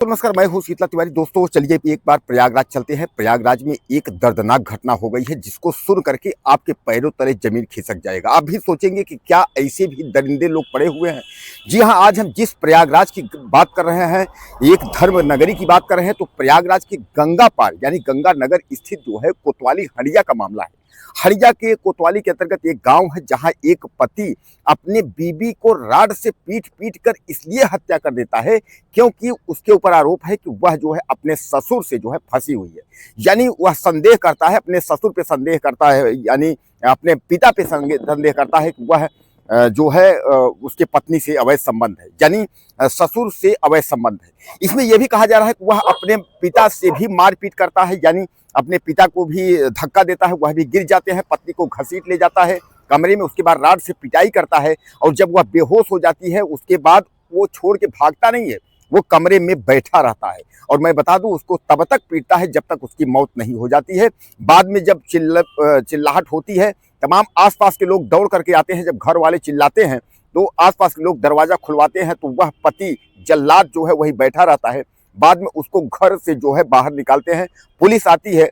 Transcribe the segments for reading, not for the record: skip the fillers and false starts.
तो नमस्कार, मैं हूं शीतला तिवारी। दोस्तों चलिए एक बार प्रयागराज चलते हैं। प्रयागराज में एक दर्दनाक घटना हो गई है जिसको सुन करके आपके पैरों तले जमीन खिसक जाएगा। आप भी सोचेंगे कि क्या ऐसे भी दरिंदे लोग पड़े हुए हैं। जी हां, आज हम जिस प्रयागराज की बात कर रहे हैं, एक धर्म नगरी की बात कर रहे हैं, तो प्रयागराज के गंगा पार यानी गंगा नगर स्थित जो है कोतवाली हड़िया का मामला है। हड़िया के कोतवाली के अंतर्गत एक गांव है जहां एक पति अपने बीबी को राड से पीट पीट कर इसलिए हत्या कर देता है क्योंकि उसके ऊपर आरोप है कि वह जो है अपने ससुर से जो है फंसी हुई है। यानी वह संदेह करता है, अपने ससुर पे संदेह करता है, यानी अपने पिता पे संदेह करता है कि वह जो है उसके पत्नी से अवैध संबंध है, यानी ससुर से अवैध संबंध है। इसमें यह भी कहा जा रहा है कि वह अपने पिता से भी मारपीट करता है, यानी अपने पिता को भी धक्का देता है, वह भी गिर जाते हैं, पत्नी को घसीट ले जाता है कमरे में, उसके बाद राड से पिटाई करता है और जब वह बेहोश हो जाती है उसके बाद वो छोड़ के भागता नहीं है, वो कमरे में बैठा रहता है। और मैं बता दूं, उसको तब तक पीटता है जब तक उसकी मौत नहीं हो जाती है। बाद में जब चिल्लाहट होती है, तमाम आसपास के लोग दौड़ करके आते हैं। जब घर वाले चिल्लाते हैं तो आसपास के लोग दरवाजा खुलवाते हैं तो वह पति जल्लाद जो है वही बैठा रहता है। बाद में उसको घर से जो है बाहर निकालते हैं, पुलिस आती है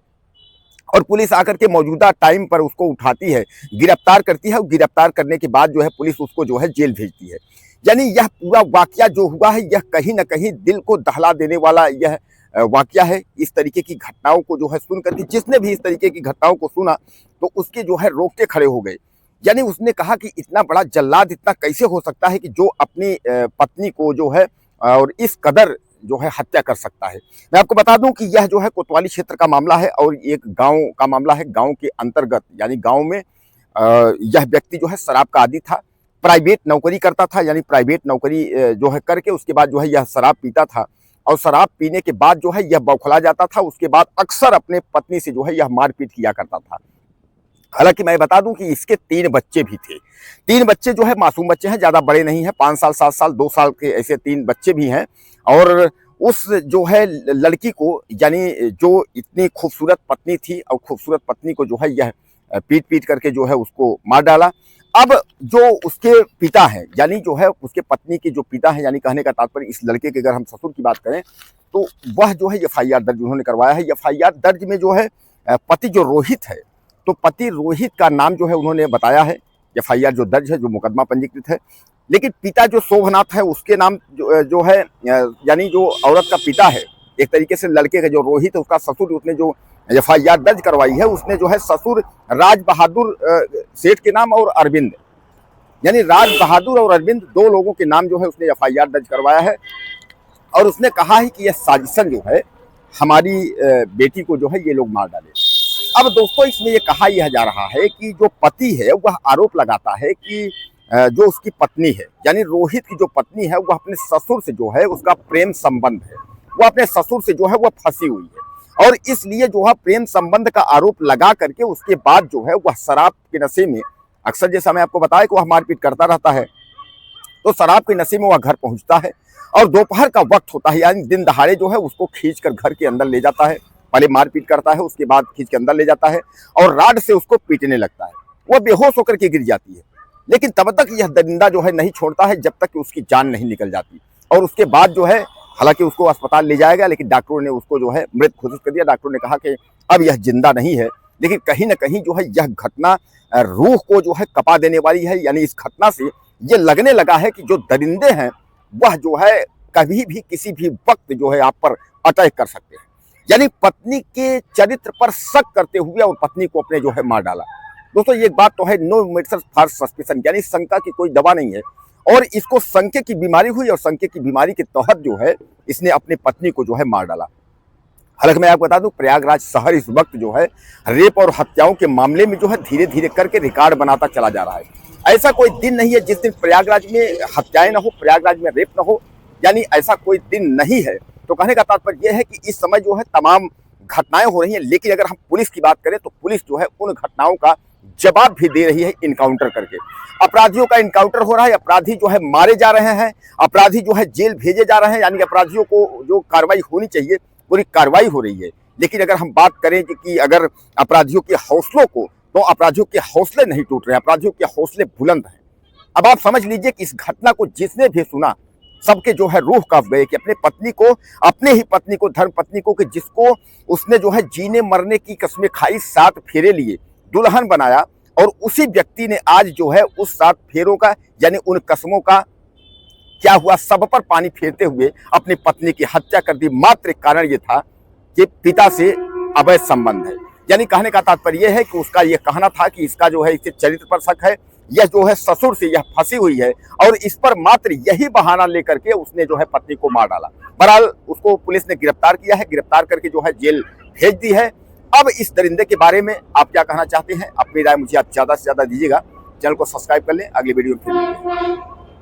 और पुलिस आकर के मौजूदा टाइम पर उसको उठाती है, गिरफ्तार करती है और गिरफ्तार करने के बाद जो है पुलिस उसको जो है जेल भेजती है। यानी यह पूरा वाकया जो हुआ है यह कहीं ना कहीं दिल को दहला देने वाला यह वाकया है। इस तरीके की घटनाओं को जो है सुन करके जिसने भी इस तरीके की घटनाओं को सुना तो उसके जो है रोंगटे खड़े हो गए। यानी उसने कहा कि इतना बड़ा जल्लाद इतना कैसे हो सकता है कि जो अपनी पत्नी को जो है और इस कदर जो है हत्या कर सकता है। मैं आपको बता दूं कि यह जो है कोतवाली क्षेत्र का मामला है और एक गांव का मामला है। गांव के अंतर्गत यानी गांव में यह व्यक्ति जो है शराब का आदी था, प्राइवेट नौकरी करता था, यानी प्राइवेट नौकरी जो है करके उसके बाद जो है यह शराब पीता था और शराब पीने के बाद जो है यह बौखला जाता था। उसके बाद अक्सर अपने पत्नी से जो है यह मारपीट किया करता था। हालांकि मैं बता दूं कि इसके 3 बच्चे भी थे। 3 बच्चे जो है मासूम बच्चे हैं, ज्यादा बड़े नहीं हैं, 5 साल 7 साल 2 साल के ऐसे 3 बच्चे भी हैं। और उस जो है लड़की को, यानी जो इतनी खूबसूरत पत्नी थी और खूबसूरत पत्नी को जो है यह पीट पीट करके जो है उसको मार डाला। अब जो उसके पिता हैं, यानी जो है उसके पत्नी के जो पिता हैं, यानी कहने का तात्पर्य इस लड़के के अगर हम ससुर की बात करें तो वह जो है एफआईआर दर्ज उन्होंने करवाया है। एफआईआर दर्ज में जो है पति जो रोहित है, तो पति रोहित का नाम जो है उन्होंने बताया है। एफआईआर जो दर्ज है, जो मुकदमा पंजीकृत है, लेकिन पिता जो शोभनाथ है उसके नाम जो है, यानी जो औरत का पिता है, एक तरीके से लड़के का जो रोहित है उसका ससुर, उसने जो एफआईआर दर्ज करवाई है उसने जो है ससुर राज बहादुर सेठ के नाम और अरविंद, यानी राज बहादुर और अरविंद 2 लोगों के नाम जो है उसने एफआईआर दर्ज करवाया है। और उसने कहा है कि यह साजिशन जो है हमारी बेटी को जो है ये लोग मार डाले। अब दोस्तों इसमें यह कहा यह जा रहा है कि जो पति है वह आरोप लगाता है कि जो उसकी पत्नी है, यानी रोहित की जो पत्नी है वह अपने ससुर से जो है उसका प्रेम संबंध है, वह अपने ससुर से जो है वह फंसी हुई है और इसलिए जो है प्रेम संबंध का आरोप लगा करके उसके बाद जो है वह शराब के नशे में, अक्सर जैसा मैं आपको बताया कि वह मारपीट करता रहता है, तो शराब के नशे में वह घर पहुंचता है और दोपहर का वक्त होता है, यानी दिन दहाड़े जो है उसको खींच कर घर के अंदर ले जाता है। पहले मारपीट करता है, उसके बाद खींच के अंदर ले जाता है और राड से उसको पीटने लगता है। वह बेहोश होकर के गिर जाती है, लेकिन तब तक यह दरिंदा जो है नहीं छोड़ता है जब तक कि उसकी जान नहीं निकल जाती। और उसके बाद जो है, हालांकि उसको अस्पताल ले जाएगा, लेकिन डॉक्टरों ने उसको जो है मृत घोषित कर दिया। डॉक्टरों ने कहा कि अब यह जिंदा नहीं है। लेकिन कहीं ना कहीं जो है यह घटना रूह को जो है कपा देने वाली है। यानी इस घटना से ये लगने लगा है कि जो दरिंदे हैं वह जो है कभी भी किसी भी वक्त जो है आप पर अटैक कर सकते हैं। यानी पत्नी के चरित्र पर शक करते हुए और पत्नी को अपने जो है मार डाला। दोस्तों ये बात तो है, नो मेडिकल फॉर सस्पिशन, यानी शंका की कोई दवा नहीं है और इसको संज्ञा की बीमारी हुई और संज्ञा की बीमारी के तहत जो है इसने अपनी पत्नी को जो है मार डाला। हालांकि मैं आपको बता दूं प्रयागराज शहर इस वक्त जो है रेप और हत्याओं के मामले में जो है धीरे धीरे करके रिकॉर्ड बनाता चला जा रहा है। ऐसा कोई दिन नहीं है जिस दिन प्रयागराज में हत्याएं ना हो, प्रयागराज में रेप ना हो, यानी ऐसा कोई दिन नहीं है। तो कहने का तात्पर्य यह है कि इस समय जो है तमाम घटनाएं हो रही हैं, लेकिन अगर हम पुलिस की बात करें तो पुलिस जो है उन घटनाओं का जवाब भी दे रही है इनकाउंटर करके। अपराधियों का इनकाउंटर हो रहा है, अपराधी जो है मारे जा रहे हैं, अपराधी जो है जेल भेजे जा रहे हैं, यानी अपराधियों को जो कार्रवाई होनी चाहिए पूरी कार्रवाई हो रही है। लेकिन अगर हम बात करें कि अगर अपराधियों के हौसलों को, तो अपराधियों के हौसले नहीं टूट रहे, अपराधियों के हौसले बुलंद हैं। अब आप समझ लीजिए कि इस घटना को जिसने भी सुना सबके जो है रूह कांप गए कि अपने पत्नी को, अपने ही पत्नी को, धर्म पत्नी को, कि जिसको उसने जो है जीने मरने की कस्में खाई, 7 फेरे लिए, दुल्हन बनाया, और उसी व्यक्ति ने आज जो है उस 7 फेरों का यानी उन कसमों का क्या हुआ, सब पर पानी फेरते हुए अपनी पत्नी की हत्या कर दी। मात्र कारण ये था कि पिता से अवैध संबंध है। यानी कहने का तात्पर्य यह है कि उसका यह कहना था कि इसका जो है इसके चरित्र पर शक है, यह जो है ससुर से यह फंसी हुई है, और इस पर मात्र यही बहाना लेकर के उसने जो है पत्नी को मार डाला। बहरहाल उसको पुलिस ने गिरफ्तार किया है, गिरफ्तार करके जो है जेल भेज दी है। अब इस दरिंदे के बारे में आप क्या कहना चाहते हैं? अपनी राय मुझे आप ज्यादा से ज्यादा दीजिएगा। चैनल को सब्सक्राइब कर लें, अगली वीडियो में फिर मिलते हैं।